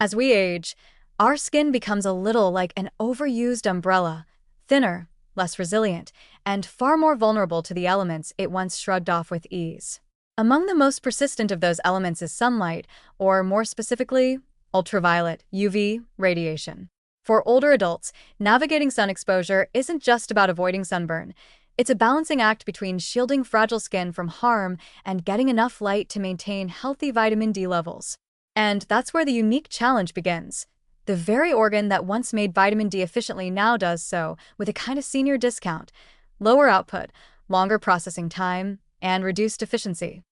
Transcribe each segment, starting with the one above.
As we age, our skin becomes a little like an overused umbrella, thinner, less resilient, and far more vulnerable to the elements it once shrugged off with ease. Among the most persistent of those elements is sunlight, or more specifically, ultraviolet (UV) radiation. For older adults, navigating sun exposure isn't just about avoiding sunburn. It's a balancing act between shielding fragile skin from harm and getting enough light to maintain healthy vitamin D levels. And that's where the unique challenge begins. The very organ that once made vitamin D efficiently now does so with a kind of senior discount: lower output, longer processing time, and reduced efficiency.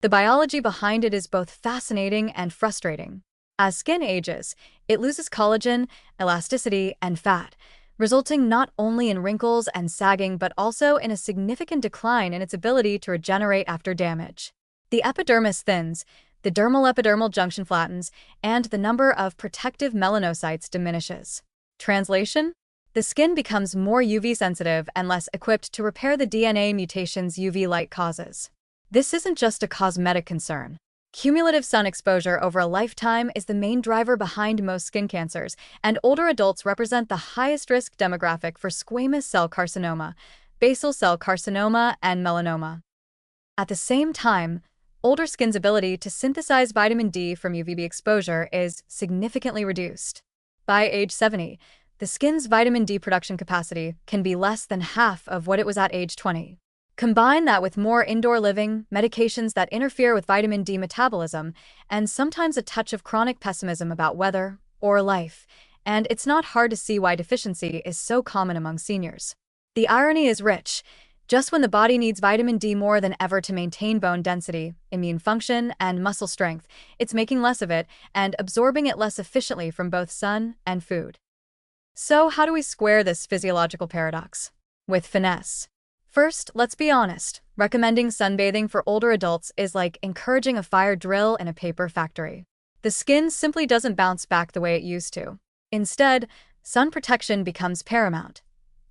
The biology behind it is both fascinating and frustrating. As skin ages, it loses collagen, elasticity, and fat, resulting not only in wrinkles and sagging but also in a significant decline in its ability to regenerate after damage. The epidermis thins, the dermal-epidermal junction flattens, and the number of protective melanocytes diminishes. Translation? The skin becomes more UV sensitive and less equipped to repair the DNA mutations UV light causes. This isn't just a cosmetic concern. Cumulative sun exposure over a lifetime is the main driver behind most skin cancers, and older adults represent the highest risk demographic for squamous cell carcinoma, basal cell carcinoma, and melanoma. At the same time, older skin's ability to synthesize vitamin D from UVB exposure is significantly reduced. By age 70, the skin's vitamin D production capacity can be less than half of what it was at age 20. Combine that with more indoor living, medications that interfere with vitamin D metabolism, and sometimes a touch of chronic pessimism about weather or life, and it's not hard to see why deficiency is so common among seniors. The irony is rich. Just when the body needs vitamin D more than ever to maintain bone density, immune function, and muscle strength, it's making less of it and absorbing it less efficiently from both sun and food. So how do we square this physiological paradox? With finesse. First, let's be honest. Recommending sunbathing for older adults is like encouraging a fire drill in a paper factory. The skin simply doesn't bounce back the way it used to. Instead, sun protection becomes paramount.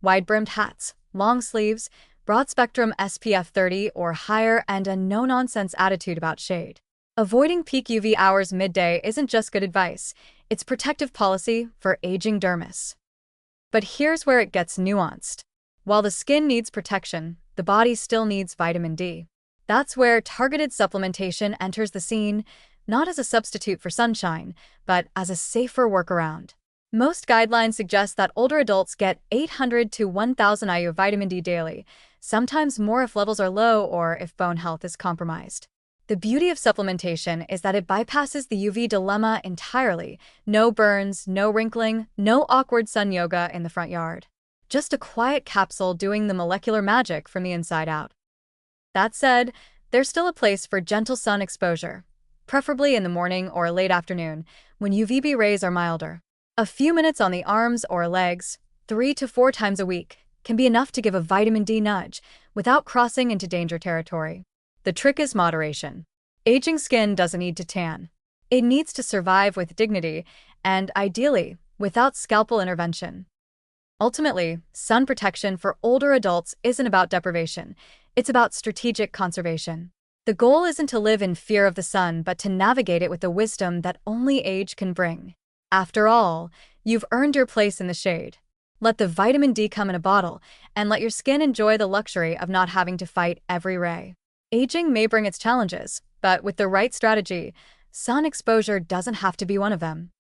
Wide-brimmed hats, long sleeves, broad-spectrum SPF 30 or higher, and a no-nonsense attitude about shade. Avoiding peak UV hours midday isn't just good advice, it's protective policy for aging dermis. But here's where it gets nuanced. While the skin needs protection, the body still needs vitamin D. That's where targeted supplementation enters the scene, not as a substitute for sunshine, but as a safer workaround. Most guidelines suggest that older adults get 800 to 1,000 IU of vitamin D daily, sometimes more if levels are low or if bone health is compromised. The beauty of supplementation is that it bypasses the UV dilemma entirely. No burns, no wrinkling, no awkward sun yoga in the front yard. Just a quiet capsule doing the molecular magic from the inside out. That said, there's still a place for gentle sun exposure, preferably in the morning or late afternoon, when UVB rays are milder. A few minutes on the arms or legs, 3 to 4 times a week, can be enough to give a vitamin D nudge without crossing into danger territory. The trick is moderation. Aging skin doesn't need to tan. It needs to survive with dignity and, ideally, without scalpel intervention. Ultimately, sun protection for older adults isn't about deprivation, it's about strategic conservation. The goal isn't to live in fear of the sun, but to navigate it with the wisdom that only age can bring. After all, you've earned your place in the shade. Let the vitamin D come in a bottle, and let your skin enjoy the luxury of not having to fight every ray. Aging may bring its challenges, but with the right strategy, sun exposure doesn't have to be one of them.